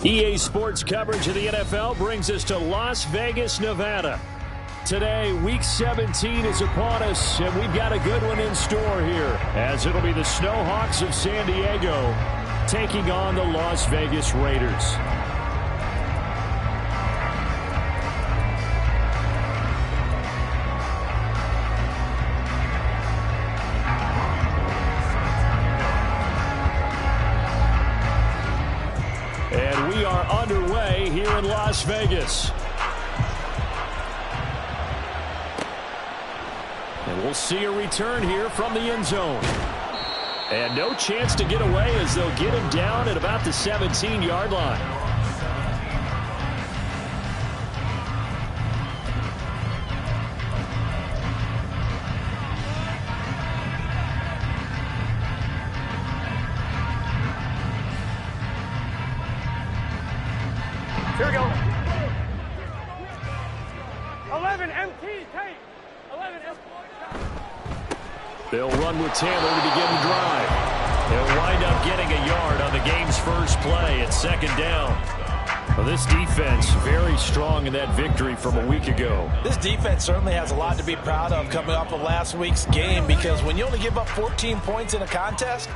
EA Sports coverage of the NFL brings us to Las Vegas, Nevada. Today, Week 17 is upon us, and we've got a good one in store here, as it'll be the Snowhawks of San Diego taking on the Las Vegas Raiders. And we are underway here in Las Vegas. And we'll see a return here from the end zone. And no chance to get away as they'll get him down at about the 17-yard line. Here we go. 11 MT tape. 11 MT. They'll run with Taylor to begin the drive. They'll wind up getting a yard on the game's first play at second down. Well, this defense very strong in that victory from a week ago. This defense certainly has a lot to be proud of coming off of last week's game, because when you only give up 14 points in a contest,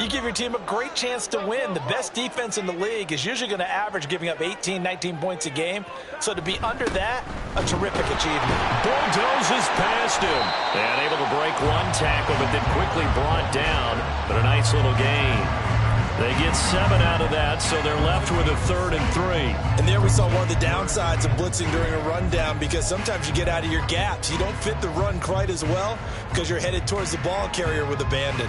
you give your team a great chance to win. The best defense in the league is usually going to average giving up 18, 19 points a game. So to be under that, a terrific achievement. Bulldozes past him. And able to break one tackle, but then quickly brought down. But a nice little gain. They get 7 out of that, so they're left with a 3rd and 3. And there we saw one of the downsides of blitzing during a rundown, because sometimes you get out of your gaps. You don't fit the run quite as well because you're headed towards the ball carrier with abandon.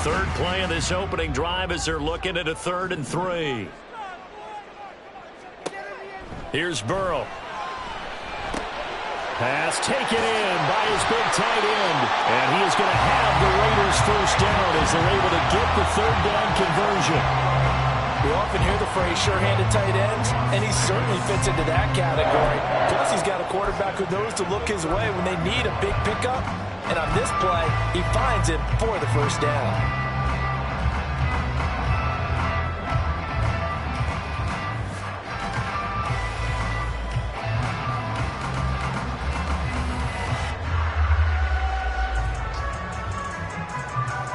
Third play of this opening drive as they're looking at a 3rd and 3. Here's Burrow. Pass taken in by his big tight end. And he is going to have the Raiders first down as they're able to get the 3rd down conversion. We often hear the phrase sure-handed tight ends, and he certainly fits into that category. Plus, he's got a quarterback who knows to look his way when they need a big pickup. And on this play, he finds it for the first down.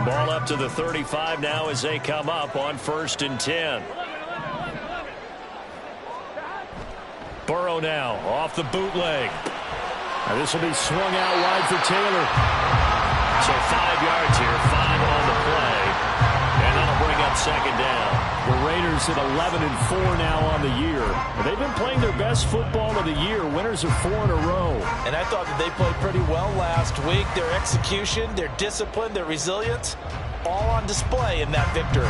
Ball up to the 35 now as they come up on 1st and 10. Burrow now off the bootleg. And this will be swung out wide for Taylor. So 5 yards here, 5 on the play. And that'll bring up second down. The Raiders at 11-4 now on the year. They've been playing their best football of the year. Winners of 4 in a row. And I thought that they played pretty well last week. Their execution, their discipline, their resilience, all on display in that victory.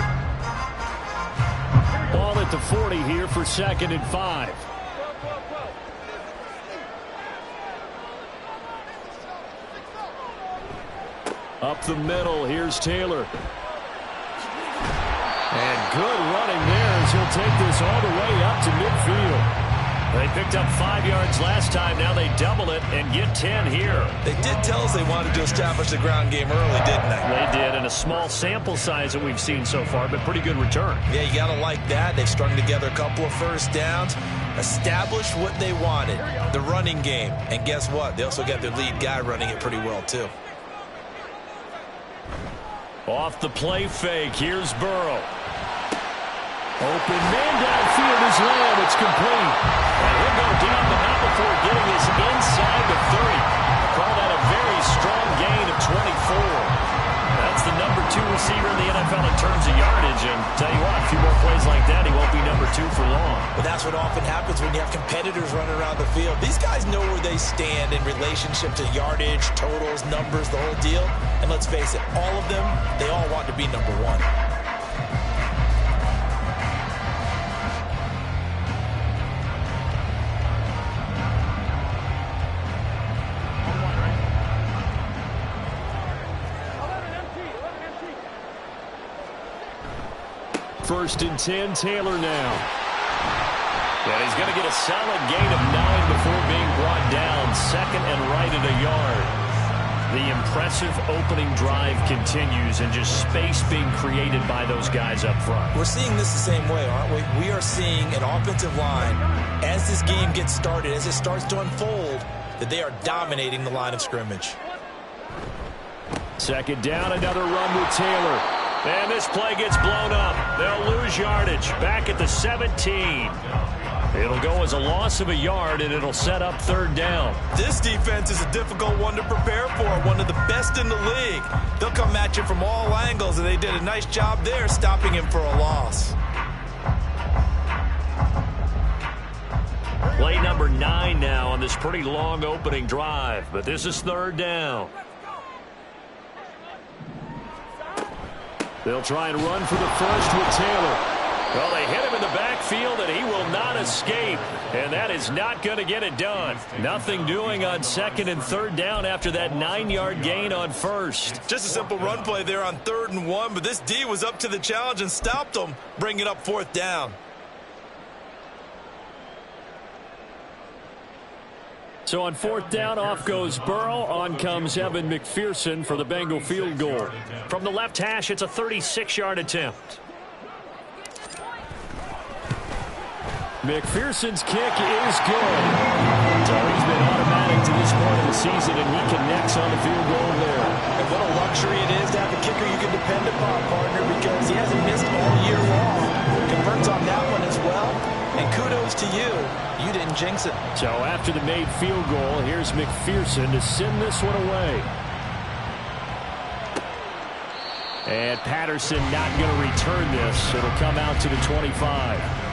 Ball at the 40 here for 2nd and 5. Up the middle, here's Taylor. And good running there as he'll take this all the way up to midfield. They picked up 5 yards last time. Now they double it and get 10 here. They did tell us they wanted to establish the ground game early, didn't they? They did, in a small sample size that we've seen so far, but pretty good return. Yeah, you got to like that. They've strung together a couple of first downs, established what they wanted, the running game. And guess what? They also got their lead guy running it pretty well, too. Off the play fake, here's Burrow. Open man downfield is Lamb. It's complete. And he'll go down, but not before getting this inside the 30. Call that a very strong gain of 24. That's the number 2 receiver in the NFL in terms of yardage. And tell you what, a few more plays like that, he won't be number 2 for long. But that's what often happens when you have competitors running around the field. These guys know where they stand in relationship to yardage, totals, numbers, the whole deal. And let's face it, all of them, they all want to be number 1. First and 10, Taylor now. And he's going to get a solid gain of 9 before being brought down. 2nd and right at a yard. The impressive opening drive continues and just space being created by those guys up front. We're seeing this the same way, aren't we? We are seeing an offensive line, as this game gets started, as it starts to unfold, that they are dominating the line of scrimmage. Second down, another run with Taylor. And this play gets blown up. They'll lose yardage back at the 17. It'll go as a loss of a yard, and it'll set up third down. This defense is a difficult one to prepare for, one of the best in the league. They'll come at you from all angles, and they did a nice job there stopping him for a loss. Play number 9 now on this pretty long opening drive, but this is third down. They'll try and run for the first with Taylor. Well, they hit him in the backfield, and he will not escape. And that is not going to get it done. Nothing doing on second and third down after that 9-yard gain on first. Just a simple run play there on 3rd and 1, but this D was up to the challenge and stopped them, bringing up 4th down. So on 4th down, off goes Burrow. On comes Evan McPherson for the Bengal field goal. From the left hash, it's a 36-yard attempt. McPherson's kick is good. So he's been automatic to this point of the season, and he connects on the field goal there. And what a luxury it is to have a kicker you can depend upon, partner, because he hasn't missed all year long. Converts on that one as well. And kudos to you. You didn't jinx it. So after the made field goal, here's McPherson to send this one away. And Patterson not going to return this. It'll come out to the 25.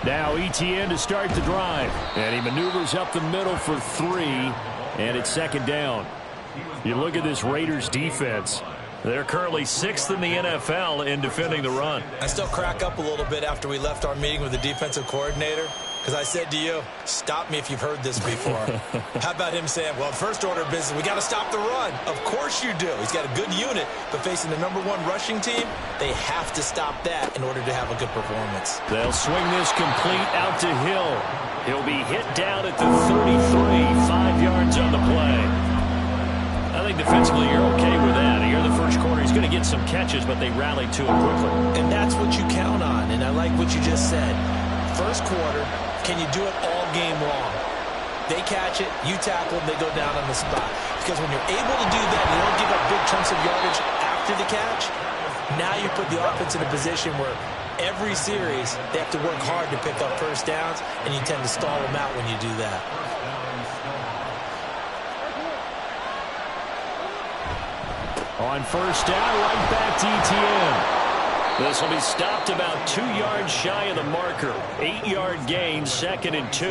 Now Etienne to start the drive. And he maneuvers up the middle for 3. And it's second down. You look at this Raiders defense. They're currently 6th in the NFL in defending the run. I still crack up a little bit after we left our meeting with the defensive coordinator. Because I said to you, stop me if you've heard this before. How about him saying, well, first order of business, we got to stop the run. Of course you do. He's got a good unit, but facing the #1 rushing team, they have to stop that in order to have a good performance. They'll swing this complete out to Hill. He'll be hit down at the 33, 5 yards on the play. I think defensively you're okay with that. You're the first quarter. He's going to get some catches, but they rallied to him quickly. And that's what you count on, and I like what you just said. First quarter, can you do it all game long? They catch it, you tackle them, they go down on the spot. Because when you're able to do that, you don't give up big chunks of yardage after the catch, now you put the offense in a position where every series they have to work hard to pick up first downs, and you tend to stall them out when you do that. On first down, right back to Etienne. This will be stopped about 2 yards shy of the marker. 8-yard gain, 2nd and 2.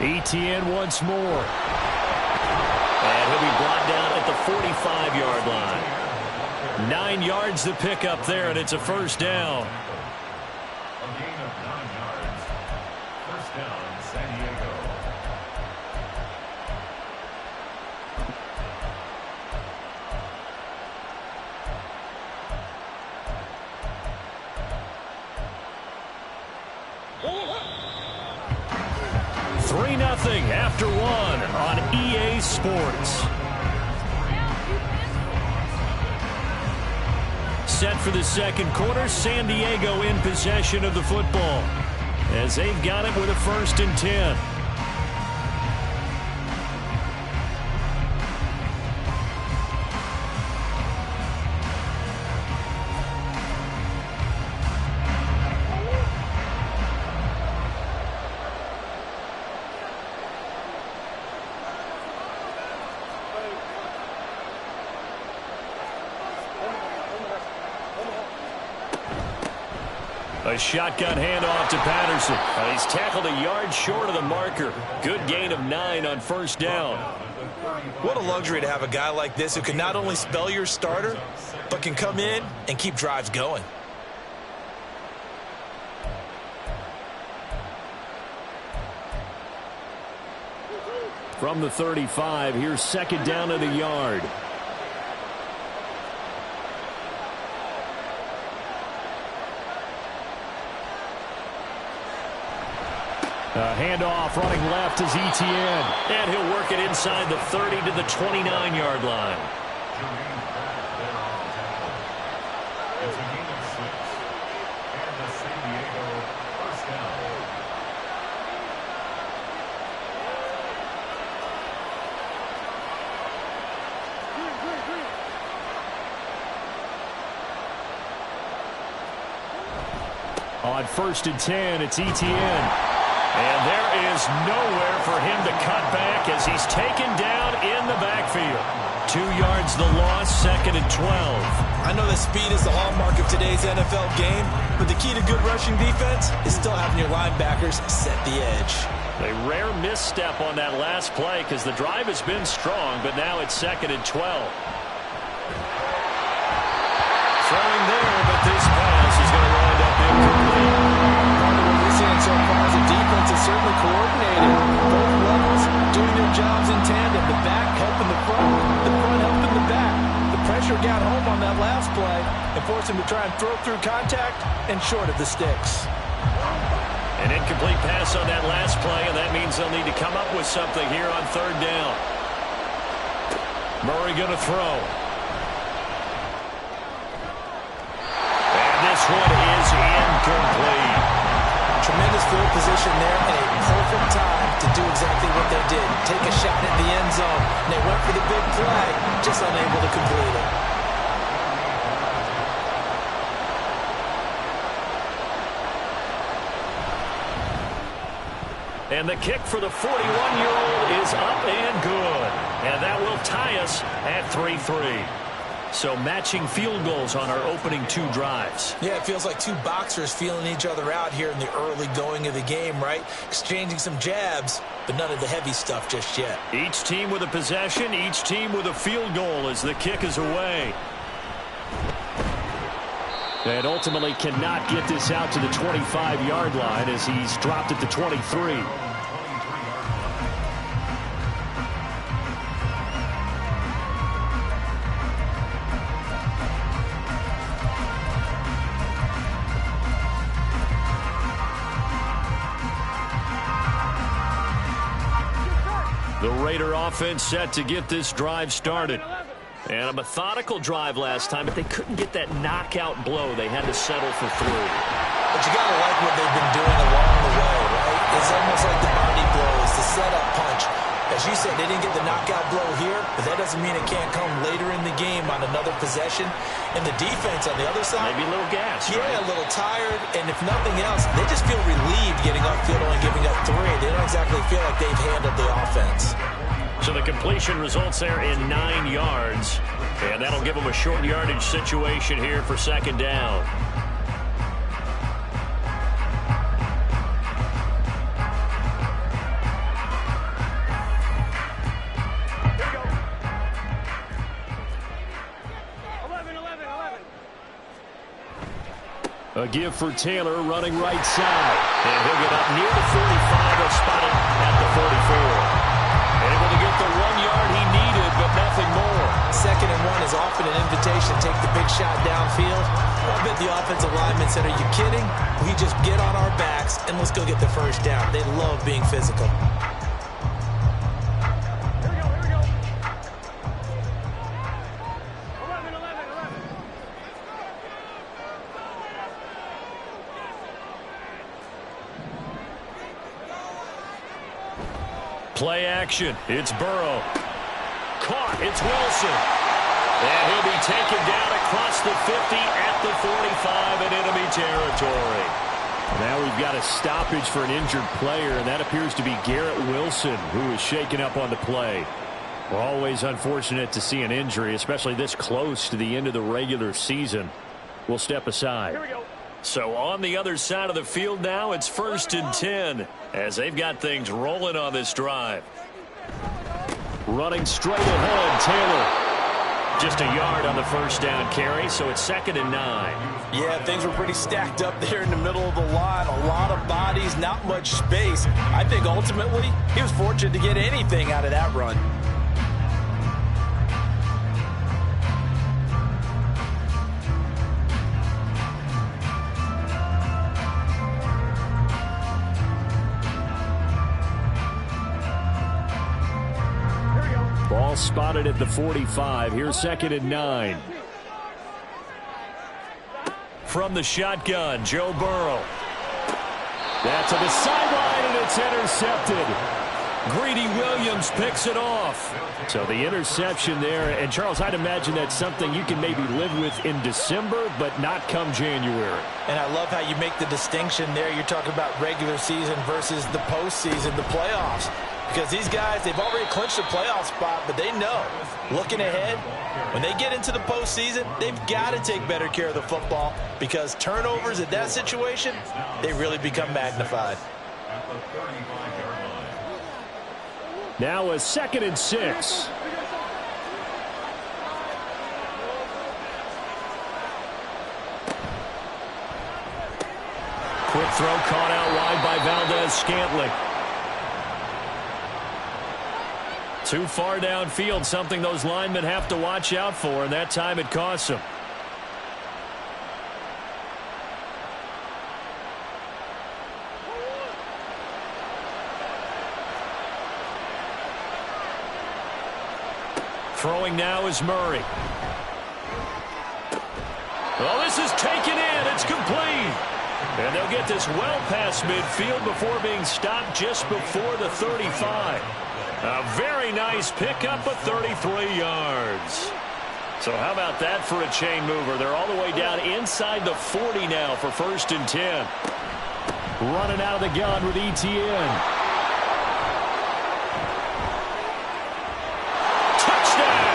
Etienne once more. And he'll be brought down at the 45-yard line. 9 yards to pick up there, and it's a first down. After 1 on EA Sports. Set for the second quarter, San Diego in possession of the football as they've got it with a 1st and 10. A shotgun handoff to Patterson. He's tackled a yard short of the marker. Good gain of 9 on first down. What a luxury to have a guy like this who can not only spell your starter, but can come in and keep drives going. From the 35, here's second down at a yard. A handoff running left is Etienne. And he'll work it inside the 30 to the 29-yard line. On first and 10, it's Etienne. And there is nowhere for him to cut back as he's taken down in the backfield. 2 yards the loss, second and 12. I know that speed is the hallmark of today's NFL game, but the key to good rushing defense is still having your linebackers set the edge. A rare misstep on that last play because the drive has been strong, but now it's second and 12. Throwing there, but this pass is going to wind up incomplete. Part of what we're seeing so far is the defense is certainly coordinated. Both levels doing their jobs in tandem. The back helping the front helping the back. The pressure got home on that last play and forced him to try and throw through contact and short of the sticks. An incomplete pass on that last play, and that means they'll need to come up with something here on third down. Murray going to throw. This one is incomplete. Tremendous field position there and a perfect time to do exactly what they did. Take a shot at the end zone. And they went for the big play, just unable to complete it. And the kick for the 41-year-old is up and good. And that will tie us at 3-3. So matching field goals on our opening 2 drives. Yeah, it feels like 2 boxers feeling each other out here in the early going of the game, right? Exchanging some jabs, but none of the heavy stuff just yet. Each team with a possession, each team with a field goal as the kick is away. And ultimately cannot get this out to the 25-yard line as he's dropped at the 23. The Raider offense set to get this drive started. And a methodical drive last time, but they couldn't get that knockout blow. They had to settle for 3. But you got to like what they've been doing along the way, right? It's almost like the body blows, the setup punch. As you said, they didn't get the knockout blow here, but that doesn't mean it can't come later in the game on another possession. And the defense on the other side, maybe a little gas. Yeah, right? A little tired. And if nothing else, they just feel relieved getting upfield, only giving up 3. They don't exactly feel like they've handled the offense. So the completion results there in 9 yards. And that'll give them a short yardage situation here for second down. A give for Taylor running right side. And he'll get up near the 45. He'll spot it at the 44. Able to get the 1 yard he needed, but nothing more. Second and 1 is often an invitation. Take the big shot downfield. I bet the offensive lineman said, are you kidding? We just get on our backs and let's go get the first down. They love being physical. Here we go. 11. Play action. It's Burrow. Caught. It's Wilson. And he'll be taken down across the 50 at the 45 in enemy territory. Now we've got a stoppage for an injured player, and that appears to be Garrett Wilson, who is shaken up on the play. We're always unfortunate to see an injury, especially this close to the end of the regular season. We'll step aside. Here we go. So on the other side of the field now, it's 1st and 10 as they've got things rolling on this drive. Running straight ahead, Taylor. Just a yard on the first down carry, so it's 2nd and 9. Yeah, things were pretty stacked up there in the middle of the line. A lot of bodies, not much space. I think ultimately he was fortunate to get anything out of that run. Ball spotted at the 45. Here's 2nd and 9. From the shotgun, Joe Burrow. That's to the sideline, and it's intercepted. Greedy Williams picks it off. So the interception there. And, Charles, I'd imagine that's something you can maybe live with in December, but not come January. And I love how you make the distinction there. You're talking about regular season versus the postseason, the playoffs. Because these guys, they've already clinched a playoff spot, but they know, looking ahead, when they get into the postseason, they've got to take better care of the football because turnovers in that situation, they really become magnified. Now a 2nd and 6. Quick throw caught out wide by Valdez-Scantling. Too far downfield, something those linemen have to watch out for, and that time it costs them. Throwing now is Murray. Well, this is taken in. It's complete. And they'll get this well past midfield before being stopped just before the 35. A very nice pickup of 33 yards. So how about that for a chain mover? They're all the way down inside the 40 now for 1st and 10. Running out of the gun with Etienne. Touchdown!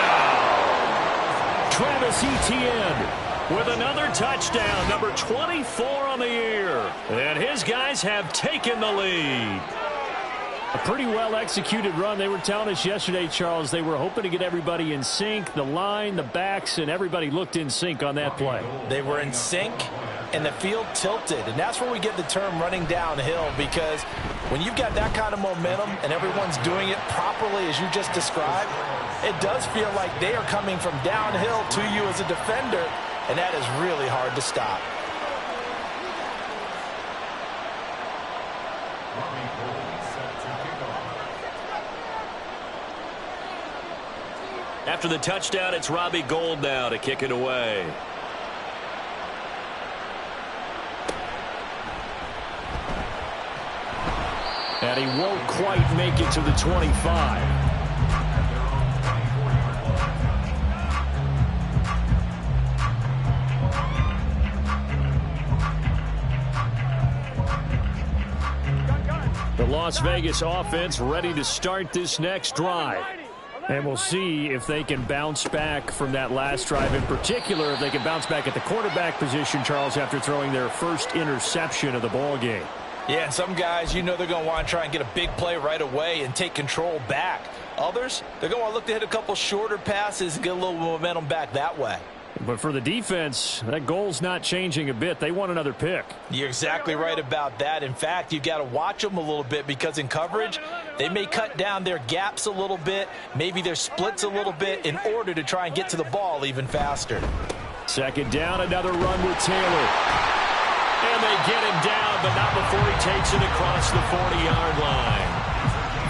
Travis Etienne with another touchdown, number 24 on the year. And his guys have taken the lead. A pretty well-executed run. They were telling us yesterday, Charles, they were hoping to get everybody in sync. The line, the backs, and everybody looked in sync on that play. They were in sync, and the field tilted. And that's where we get the term running downhill, because when you've got that kind of momentum and everyone's doing it properly as you just described, it does feel like they are coming from downhill to you as a defender, and that is really hard to stop. After the touchdown, it's Robbie Gould now to kick it away. And he won't quite make it to the 25. The Las Vegas offense ready to start this next drive. And we'll see if they can bounce back from that last drive. In particular, if they can bounce back at the quarterback position, Charles, after throwing their first interception of the ball game. Yeah, and some guys, you know they're going to want to try and get a big play right away and take control back. Others, they're going to want to look to hit a couple shorter passes and get a little momentum back that way. But for the defense, that goal's not changing a bit. They want another pick. You're exactly right about that. In fact, you've got to watch them a little bit because in coverage, they may cut down their gaps a little bit, maybe their splits a little bit in order to try and get to the ball even faster. 2nd down, another run with Taylor. And they get him down, but not before he takes it across the 40-yard line.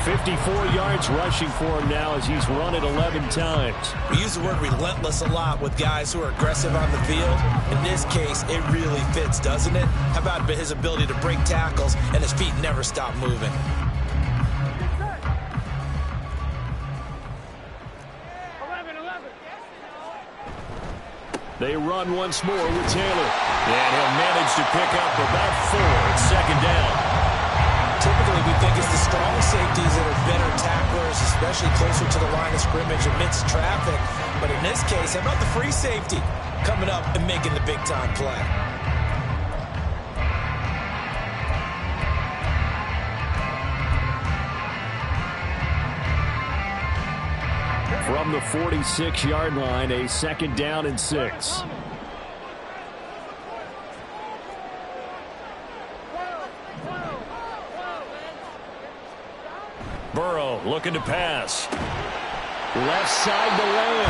54 yards rushing for him now as he's run it 11 times. We use the word relentless a lot with guys who are aggressive on the field. In this case, it really fits, doesn't it? How about his ability to break tackles and his feet never stop moving? They run once more with Taylor. And he'll manage to pick up about 4. It's 2nd down. Typically, we think it's the strong safeties that are better tacklers, especially closer to the line of scrimmage amidst traffic. But in this case, how about the free safety coming up and making the big-time play? From the 46-yard line, a 2nd down and 6. Burrow looking to pass. Left side to Lamb.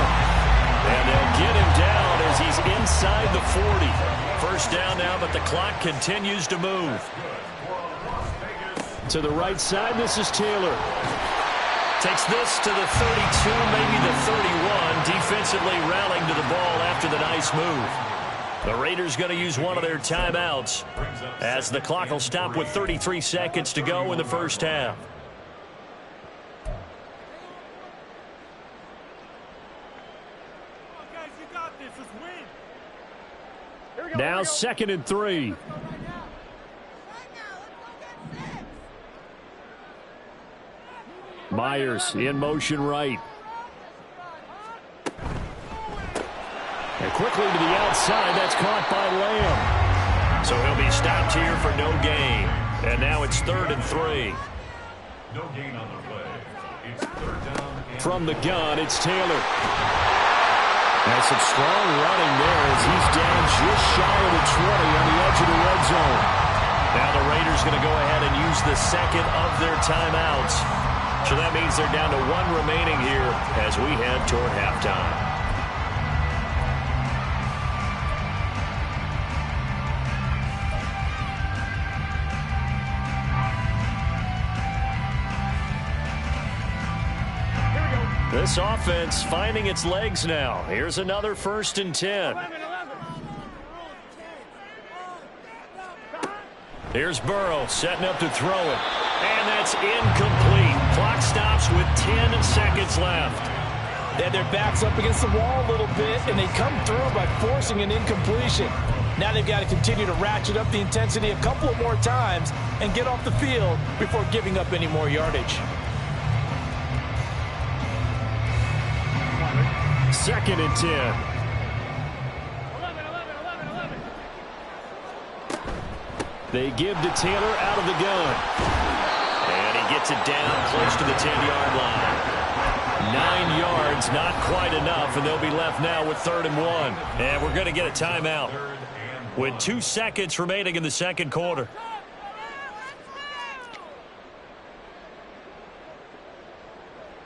And they'll get him down as he's inside the 40. 1st down now, but the clock continues to move. To the right side, this is Taylor. Takes this to the 32, maybe the 31. Defensively rallying to the ball after the nice move. The Raiders going to use one of their timeouts as the clock will stop with 33 seconds to go in the 1st half. Now 2nd and 3. Myers in motion right. And quickly to the outside. That's caught by Lamb. So he'll be stopped here for no gain. And now it's 3rd and 3. No gain on the play. It's 3rd down. From the gun, it's Taylor. That's some strong running there as he's down just shy of the 20 on the edge of the red zone. Now the Raiders going to go ahead and use the 2nd of their timeouts. So that means they're down to 1 remaining here as we head toward halftime. This offense finding its legs now. Here's another 1st and 10. Here's Burrow setting up to throw it. And that's incomplete. Clock stops with 10 seconds left. They had their backs up against the wall a little bit, and they come through by forcing an incompletion. Now they've got to continue to ratchet up the intensity a couple of more times and get off the field before giving up any more yardage. 2nd and 10. 11. They give to Taylor out of the gun. And he gets it down close to the 10-yard line. 9 yards, not quite enough, and they'll be left now with 3rd and 1. And we're going to get a timeout with 2 seconds remaining in the 2nd quarter.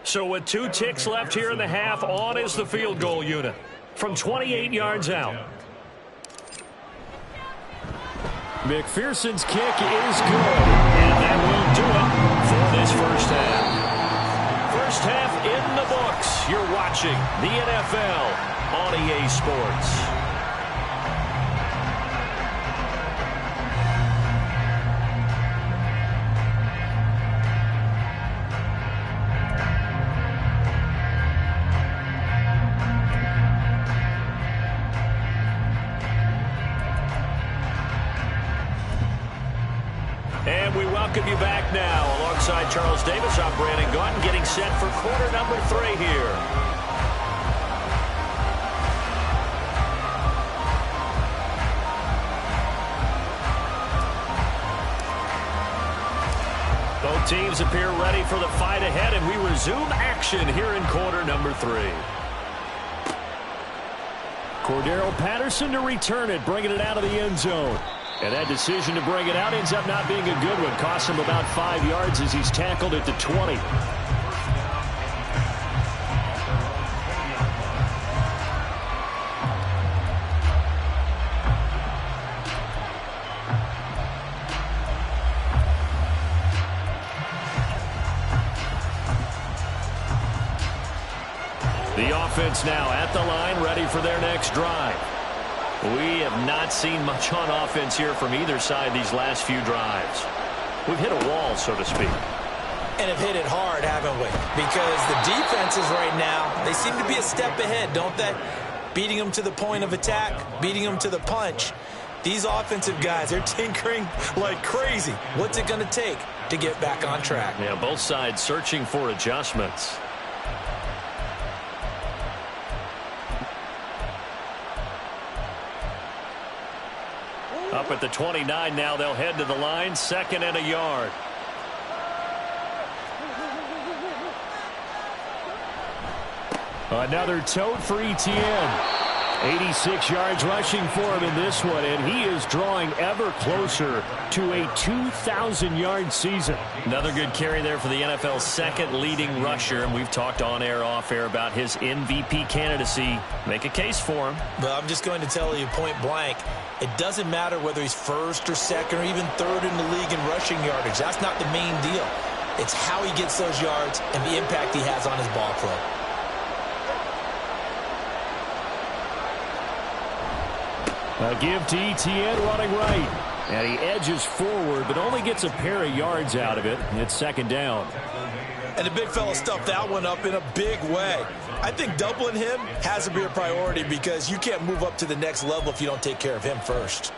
So with 2 ticks left here in the half, on is the field goal unit from 28 yards out. McPherson's kick is good, and that will do it for this 1st half. 1st half in the books. You're watching the NFL on EA Sports. And we welcome you back now. Alongside Charles Davis, I'm Brandon Gaudin, getting set for quarter number 3 here. Both teams appear ready for the fight ahead, and we resume action here in quarter number 3. Cordero Patterson to return it, bringing it out of the end zone. And that decision to bring it out ends up not being a good one. Costs him about 5 yards as he's tackled at the 20. The offense now at the line, ready for their next drive. We have not seen much on offense here from either side these last few drives. We've hit a wall, so to speak. And have hit it hard, haven't we? Because the defenses right now, they seem to be a step ahead, don't they? Beating them to the point of attack, beating them to the punch. These offensive guys are tinkering like crazy. What's it going to take to get back on track? Yeah, both sides searching for adjustments. Up at the 29 now, they'll head to the line, 2nd and a yard. Another tote for ETN. 86 yards rushing for him in this one, and he is drawing ever closer to a 2,000-yard season. Another good carry there for the NFL's second leading rusher, and we've talked on air, off air about his MVP candidacy. Make a case for him. Well, I'm just going to tell you point blank, it doesn't matter whether he's first or second or even third in the league in rushing yardage. That's not the main deal. It's how he gets those yards and the impact he has on his ball club. A give to ETN running right. And he edges forward, but only gets a pair of yards out of it. It's second down. And the big fella stuffed that one up in a big way. I think doubling him has to be a priority because you can't move up to the next level if you don't take care of him first.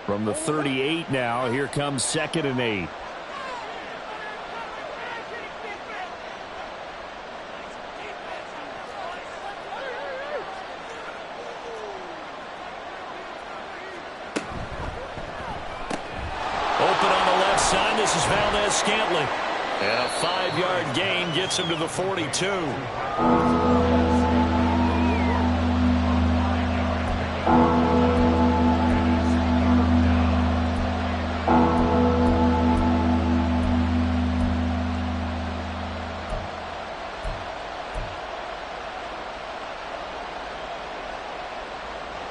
From the 38 now, here comes 2nd and 8. Open on the left side. This is Valdez-Scantling. And a 5-yard gain gets him to the 42.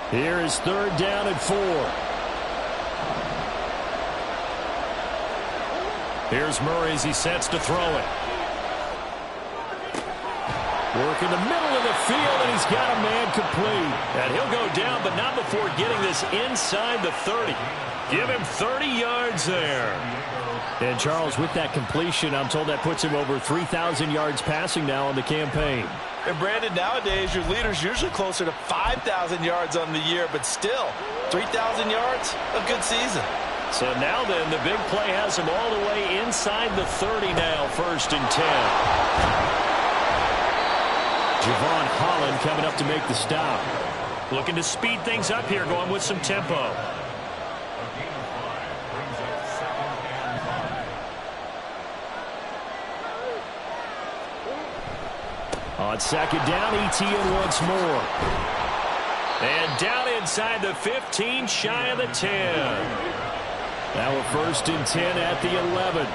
Here is 3rd down and 4. Here's Murray as he sets to throw it. Work in the middle of the field, and he's got a man complete. And he'll go down, but not before getting this inside the 30. Give him 30 yards there. And Charles, with that completion, I'm told that puts him over 3,000 yards passing now on the campaign. And Brandon, nowadays your leader's usually closer to 5,000 yards on the year, but still, 3,000 yards, a good season. So now then, the big play has him all the way inside the 30 now, 1st and 10. Javon Holland coming up to make the stop. Looking to speed things up here, going with some tempo. On 2nd down, ETN once more. And down inside the 15, shy of the 10. Now a 1st and 10 at the 11.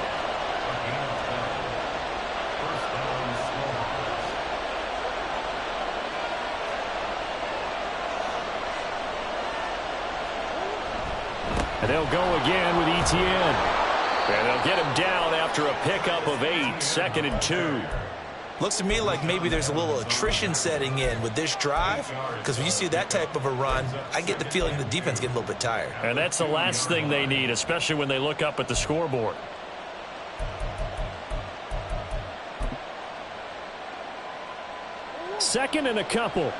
And they'll go again with ETN. And they'll get him down after a pickup of 8, 2nd and 2. Looks to me like maybe there's a little attrition setting in with this drive, because when you see that type of a run, I get the feeling the defense getting a little bit tired. And that's the last thing they need, especially when they look up at the scoreboard. Second and a couple.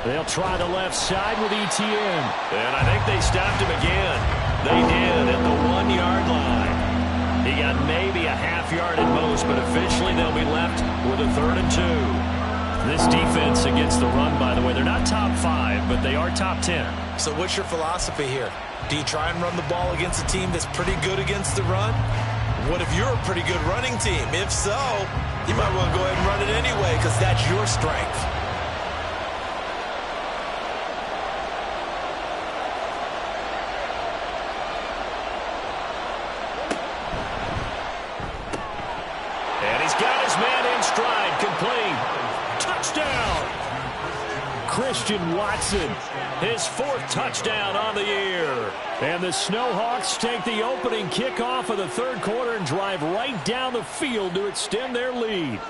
They'll try the left side with ETN. And I think they stopped him again. They did at the 1-yard line. He got maybe a half yard at most, but eventually they'll be left with a 3rd and 2. This defense against the run, by the way, they're not top 5, but they are top 10. So what's your philosophy here? Do you try and run the ball against a team that's pretty good against the run? What if you're a pretty good running team? If so, you might want to go ahead and run it anyway because that's your strength. Christian Watson, his 4th touchdown on the year. And the Snowhawks take the opening kickoff of the 3rd quarter and drive right down the field to extend their lead.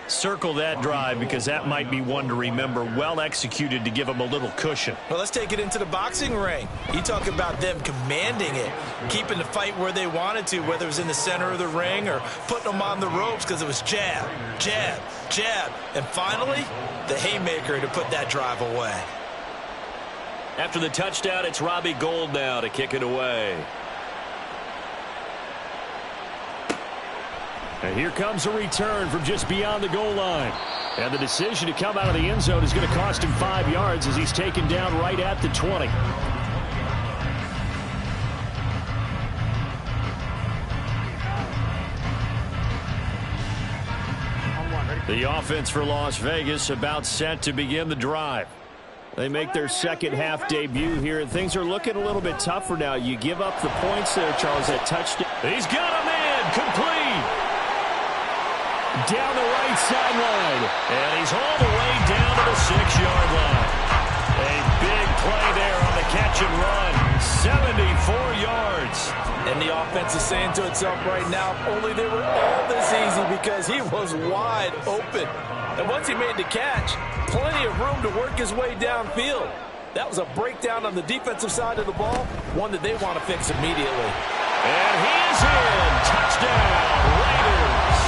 Circle that drive because that might be one to remember. Well executed to give them a little cushion. Well, let's take it into the boxing ring. You talk about them commanding it, keeping the fight where they wanted to, whether it was in the center of the ring or putting them on the ropes because it was jab, jab, jab. And finally, the haymaker to put that drive away. After the touchdown, it's Robbie Gould now to kick it away. And here comes a return from just beyond the goal line. And the decision to come out of the end zone is going to cost him 5 yards as he's taken down right at the 20. The offense for Las Vegas about set to begin the drive. They make their second half debut here, and things are looking a little bit tougher now. You give up the points there, Charles, that touchdown. He's got a man, complete. Down the right sideline, and he's all the way down to the 6-yard line. A big play there on the catch and run, 74 yards. And the offense is saying to itself right now, if only they were all this easy, because he was wide open. And once he made the catch, plenty of room to work his way downfield. That was a breakdown on the defensive side of the ball, one that they want to fix immediately. And he is in. Touchdown, Raiders.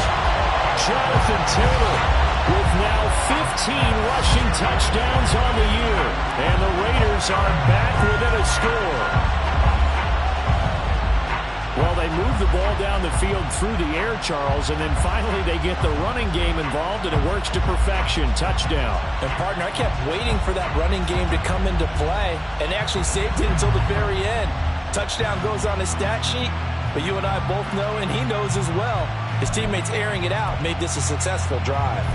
Jonathan Taylor with now 15 rushing touchdowns on the year. And the Raiders are back within a score. Well, they move the ball down the field through the air, Charles, and then finally they get the running game involved, and it works to perfection. Touchdown. And, partner, I kept waiting for that running game to come into play and actually saved it until the very end. Touchdown goes on his stat sheet, but you and I both know, and he knows as well, his teammates airing it out made this a successful drive.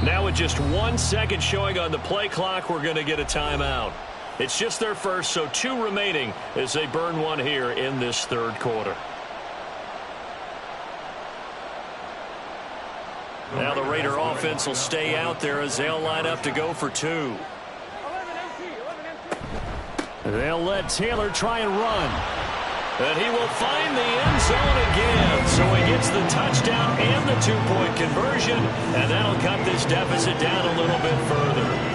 Now with just 1 second showing on the play clock, we're going to get a timeout. It's just their first, so 2 remaining as they burn one here in this third quarter. Now the Raider offense will stay out there as they'll line up to go for 2. They'll let Taylor try and run. And he will find the end zone again. So he gets the touchdown and the 2-point conversion. And that'll cut this deficit down a little bit further.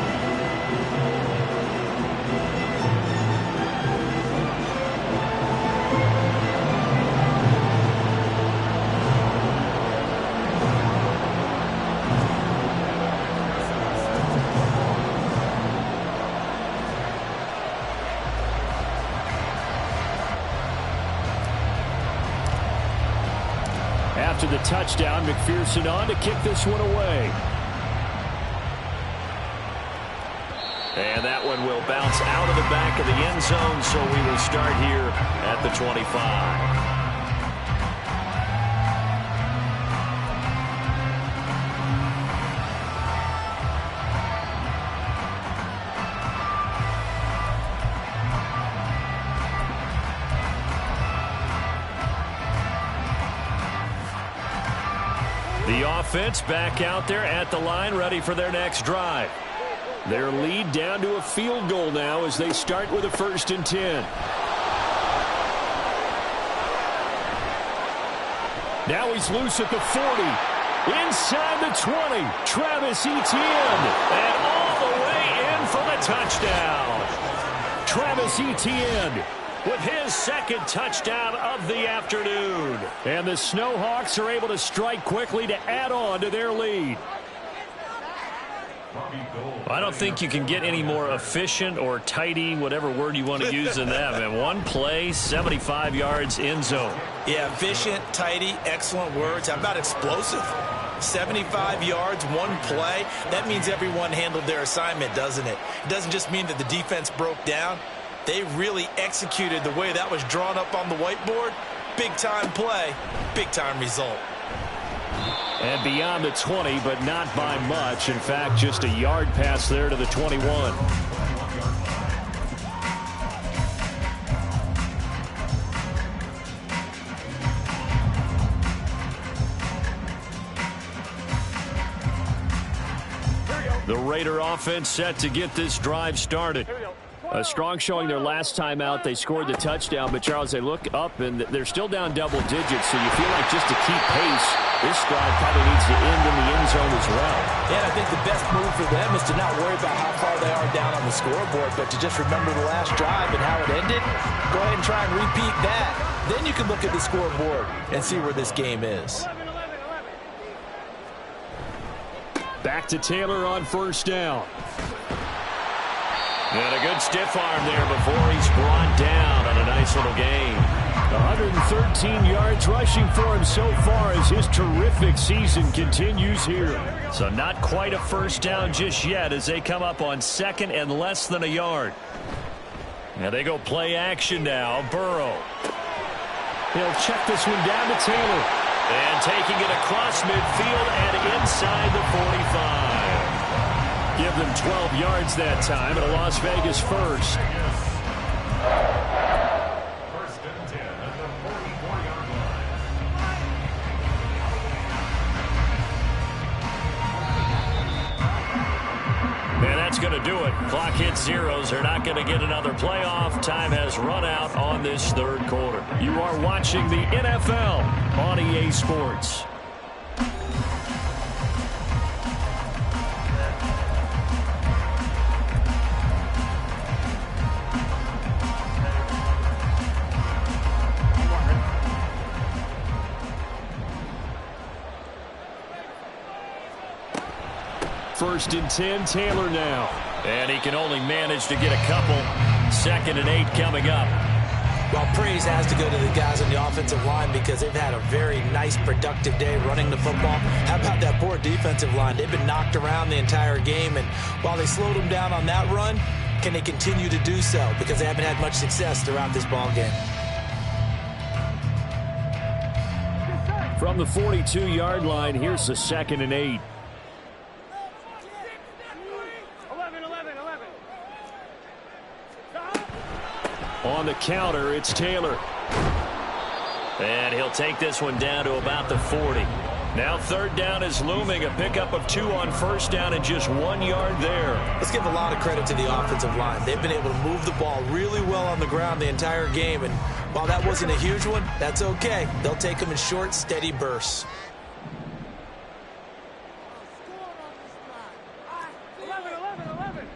After the touchdown, McPherson on to kick this one away. And that one will bounce out of the back of the end zone, so we will start here at the 25. The offense back out there at the line, ready for their next drive. Their lead down to a field goal now as they start with a 1st and 10. Now he's loose at the 40. Inside the 20. Travis Etienne. And all the way in for the touchdown. Travis Etienne with his second touchdown of the afternoon. And the Snowhawks are able to strike quickly to add on to their lead. I don't think you can get any more efficient or tidy, whatever word you want to use in that. And one play, 75 yards in zone. Yeah, efficient, tidy, excellent words. How about explosive? 75 yards, one play. That means everyone handled their assignment, doesn't it? It doesn't just mean that the defense broke down. They really executed the way that was drawn up on the whiteboard. Big-time play, big-time result. And beyond the 20, but not by much. In fact, just a yard pass there to the 21. The Raider offense set to get this drive started. A strong showing their last time out. They scored the touchdown, but Charles, they look up and they're still down double digits, so you feel like just to keep pace, This drive probably needs to end in the end zone as well. And I think the best move for them is to not worry about how far they are down on the scoreboard, but to just remember the last drive and how it ended. Go ahead and try and repeat that. Then you can look at the scoreboard and see where this game is. 11, 11, 11. Back to Taylor on first down. And a good stiff arm there before he's brought down on a nice little gain. 113 yards rushing for him so far as his terrific season continues here. So not quite a first down just yet as they come up on second and less than a yard. And they go play action now. Burrow. He'll check this one down to Taylor. And taking it across midfield and inside the 45. Give them 12 yards that time at a Las Vegas first. First and 10 at the 44-yard line. And that's going to do it. Clock hits zeros. They're not going to get another playoff. Time has run out on this third quarter. You are watching the NFL on EA Sports. First and 10, Taylor now. And he can only manage to get a couple. Second and 8 coming up. Well, praise has to go to the guys on the offensive line because they've had a very nice, productive day running the football. How about that poor defensive line? They've been knocked around the entire game, and while they slowed them down on that run, can they continue to do so? Because they haven't had much success throughout this ball game. From the 42-yard line, here's the second and 8. 11, 11, 11. On the counter, it's Taylor. And he'll take this one down to about the 40. Now third down is looming. A pickup of 2 on first down and just 1 yard there. Let's give a lot of credit to the offensive line. They've been able to move the ball really well on the ground the entire game. And while that wasn't a huge one, that's okay. They'll take them in short, steady bursts. 11, 11, 11.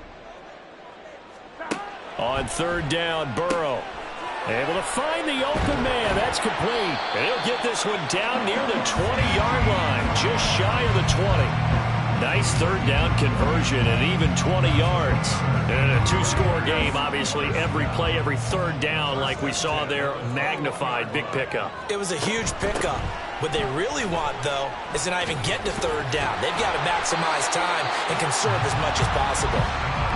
On third down, Burrow. Able to find the open man. That's complete. And he'll get this one down near the 20-yard line. Just shy of the 20. Nice third down conversion and even 20 yards. And a 2-score game, obviously, every play, every third down, like we saw there, magnified. Big pickup. It was a huge pickup. What they really want, though, is to not even get to third down. They've got to maximize time and conserve as much as possible.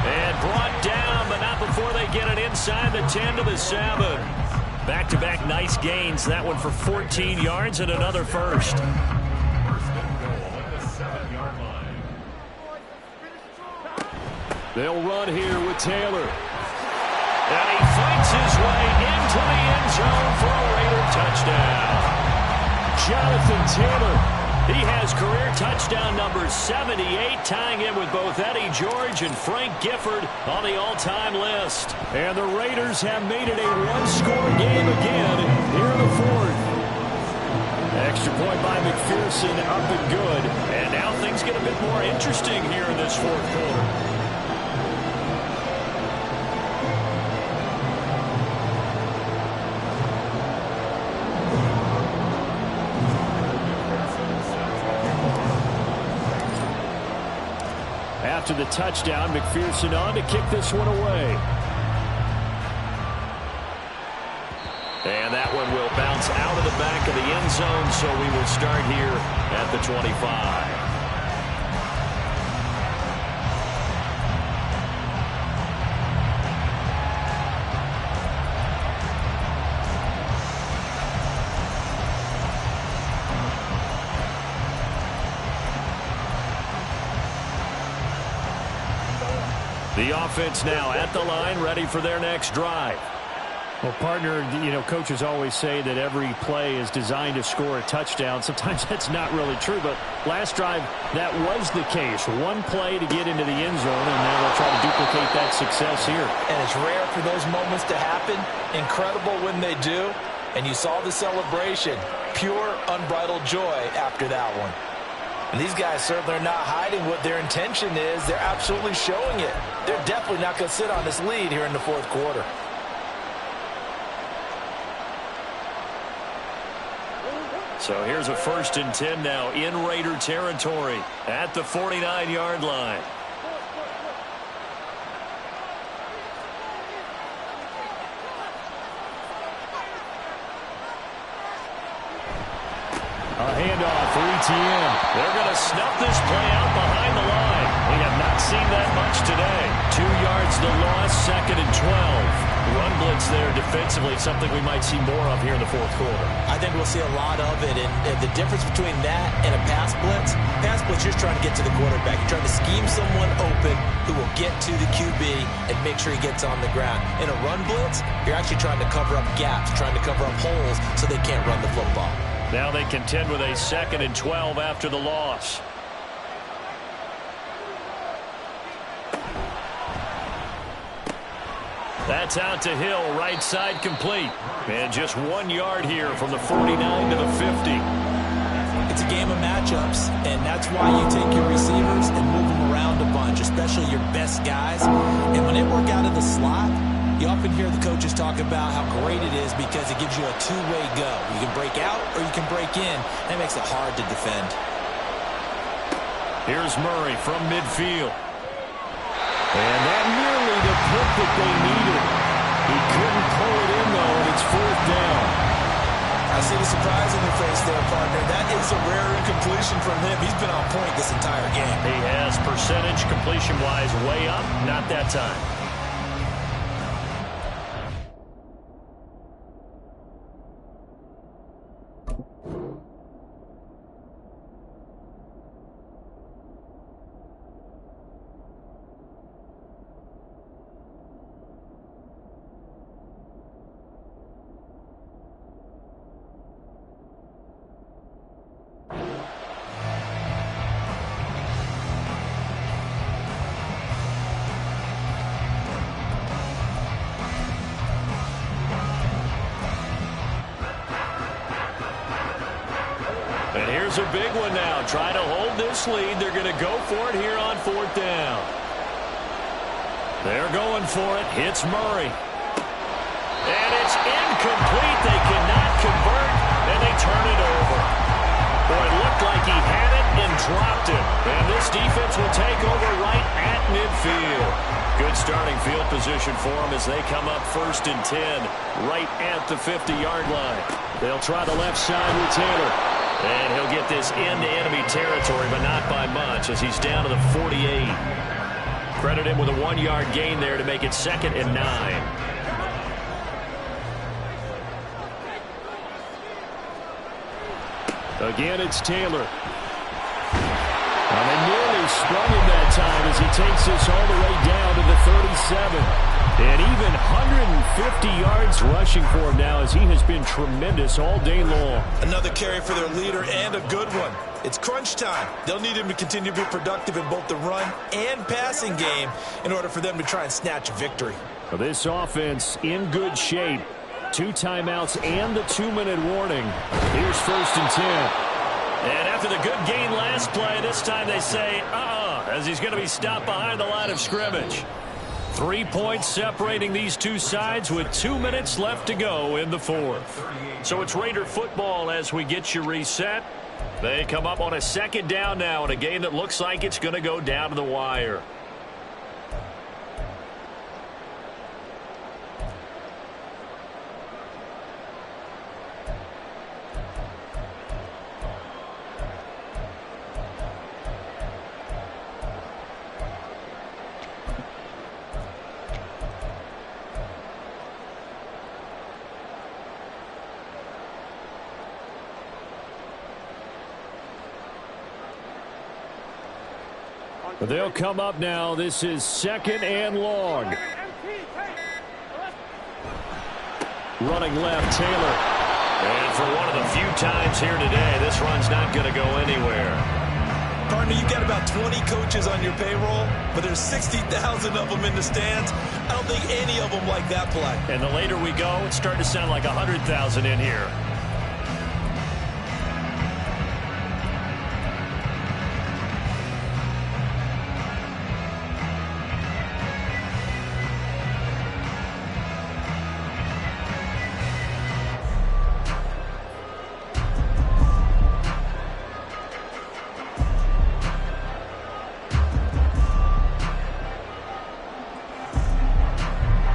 And brought down, but not before they get it inside the 10 to the 7. Back-to-back nice gains. That one for 14 yards and another first. First and goal at the 7-yard line. They'll run here with Taylor. And he fights his way into the end zone for a Raider touchdown. Jonathan Taylor, he has career touchdown number 78, tying him with both Eddie George and Frank Gifford on the all-time list. And the Raiders have made it a one-score game again here in the fourth. Extra point by McPherson, up and good. And now things get a bit more interesting here in this fourth quarter. After the touchdown, McPherson on to kick this one away. And that one will bounce out of the back of the end zone, so we will start here at the 25. The offense now at the line, ready for their next drive. Well, partner, coaches always say that every play is designed to score a touchdown. Sometimes that's not really true, but last drive, that was the case. One play to get into the end zone, and now they'll try to duplicate that success here. And it's rare for those moments to happen. Incredible when they do. And you saw the celebration. Pure, unbridled joy after that one. And these guys certainly are not hiding what their intention is. They're absolutely showing it. They're definitely not going to sit on this lead here in the fourth quarter. So here's a 1st and 10 now in Raider territory at the 49-yard line. A handoff for ETN. They're going to snuff this play out behind the line. We have not seen that much today. 2 yards the loss, 2nd and 12. Run blitz there defensively, something we might see more of here in the fourth quarter. I think we'll see a lot of it, and the difference between that and a pass blitz, you're just trying to get to the quarterback. You're trying to scheme someone open who will get to the QB and make sure he gets on the ground. In a run blitz, you're actually trying to cover up gaps, trying to cover up holes so they can't run the football. Now they contend with a 2nd and 12 after the loss. That's out to Hill, right side complete. And just 1 yard here from the 49 to the 50. It's a game of matchups, and that's why you take your receivers and move them around a bunch, especially your best guys. And when they work out of the slot, you often hear the coaches talk about how great it is because it gives you a two-way go. You can break out or you can break in. That makes it hard to defend. Here's Murray from midfield. And that nearly the pick that they needed. He couldn't pull it in, though, and it's 4th down. I see the surprise in your face there, partner. That is a rare incompletion from him. He's been on point this entire game. He has percentage completion-wise way up. Not that time. And here's a big one now. Try to hold this lead. They're going to go for it here on 4th down. They're going for it. Hits Murray. And it's incomplete. They cannot convert, and they turn it over. Boy, it looked like he had it and dropped it. And this defense will take over right at midfield. Good starting field position for them as they come up 1st and 10 right at the 50-yard line. They'll try the left side with Taylor. And he'll get this into enemy territory, but not by much as he's down to the 48. Credit him with a 1-yard gain there to make it 2nd and 9. Again, it's Taylor. And they nearly sprung him that time as he takes this all the way down to the 37. And even 150 yards rushing for him now as he has been tremendous all day long. Another carry for their leader and a good one. It's crunch time. They'll need him to continue to be productive in both the run and passing game in order for them to try and snatch a victory. Well, this offense in good shape. 2 timeouts and the 2-minute warning. Here's 1st and 10. And after the good gain last play, this time they say, as he's going to be stopped behind the line of scrimmage. 3 points separating these two sides with 2 minutes left to go in the 4th. So it's Raider football as we get you reset. They come up on a 2nd down now in a game that looks like it's going to go down to the wire. They'll come up now. This is 2nd and long. Running left, Taylor. And for one of the few times here today, this run's not going to go anywhere. Partner, you've got about 20 coaches on your payroll, but there's 60,000 of them in the stands. I don't think any of them like that play. And the later we go, it's starting to sound like 100,000 in here.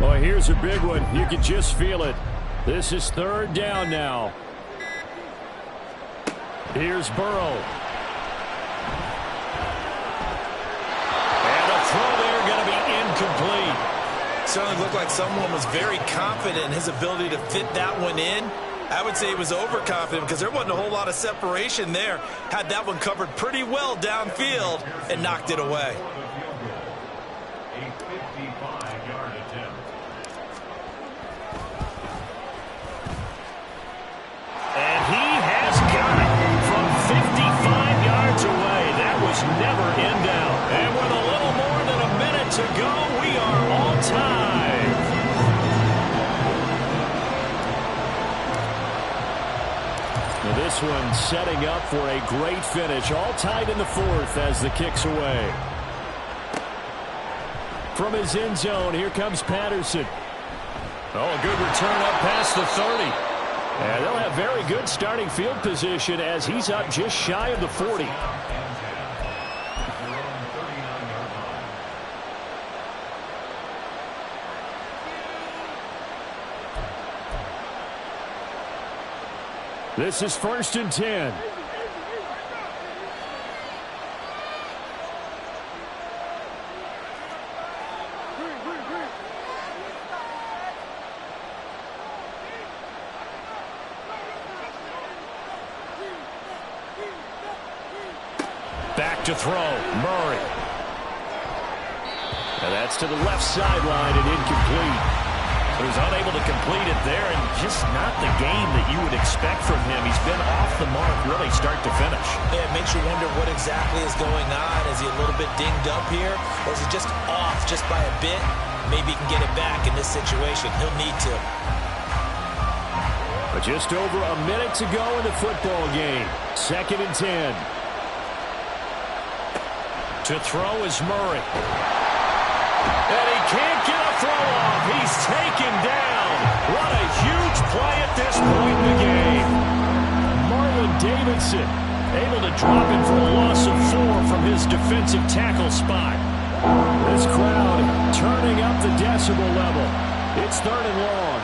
Boy, here's a big one. You can just feel it. This is third down now. Here's Burrow. And a throw there going to be incomplete. Certainly looked like someone was very confident in his ability to fit that one in. I would say he was overconfident because there wasn't a whole lot of separation there. Had that one covered pretty well downfield and knocked it away. A 55-yard attempt. And he has got it from 55 yards away. That was never in doubt. And with a little more than a minute to go, we are all tied. Now this one setting up for a great finish. All tied in the fourth as the kick's away. From his end zone, here comes Patterson. Oh, a good return up past the 30. And they'll have very good starting field position as he's up just shy of the 40. This is 1st and 10. Back to throw, Murray. And that's to the left sideline and incomplete. He was unable to complete it there, and just not the game that you would expect from him. He's been off the mark really start to finish. Yeah, it makes you wonder what exactly is going on. Is he a little bit dinged up here, or is he just off just by a bit? Maybe he can get it back in this situation. He'll need to. But just over a minute to go in the football game. 2nd and 10. To throw is Murray. And he can't get a throw off. He's taken down. What a huge play at this point in the game. Marlon Davidson able to drop him for a loss of 4 from his defensive tackle spot. This crowd turning up the decibel level. It's 3rd and long.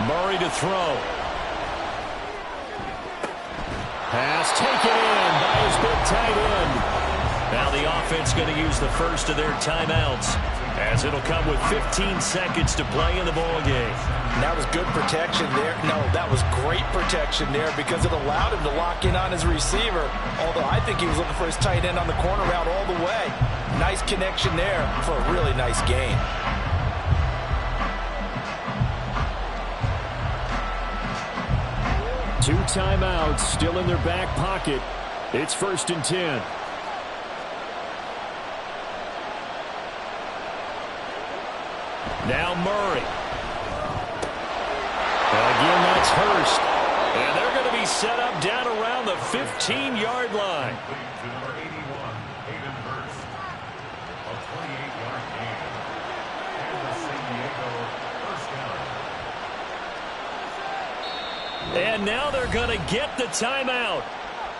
Murray to throw. Pass taken in by his big tight end. Now the offense going to use the first of their timeouts, as it'll come with 15 seconds to play in the ball game. That was good protection there. No, that was great protection there because it allowed him to lock in on his receiver. Although I think he was looking for his tight end on the corner route all the way. Nice connection there for a really nice gain. Two timeouts still in their back pocket. It's 1st and 10. Now Murray. And again, that's Hurst. And they're going to be set up down around the 15-yard line. To number 81, Hayden Hurst. A 28-yard gain. And the San Diego first down. And now they're going to get the timeout.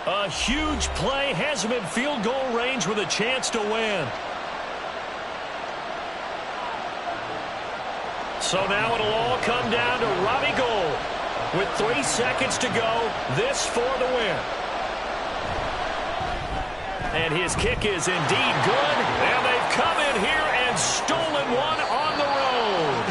A huge play has him in field goal range with a chance to win. So now it'll all come down to Robbie Gould. With 3 seconds to go, this for the win. And his kick is indeed good. And they've come in here and stolen one on the road.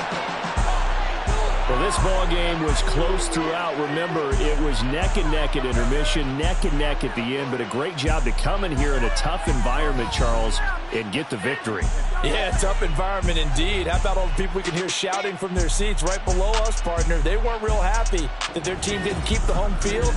Well, Well, this ball game was close throughout. Remember, it was neck and neck at intermission, neck and neck at the end, but a great job to come in here in a tough environment, Charles, and get the victory. Yeah, tough environment indeed. How about all the people we can hear shouting from their seats right below us, partner? They weren't real happy that their team didn't keep the home field.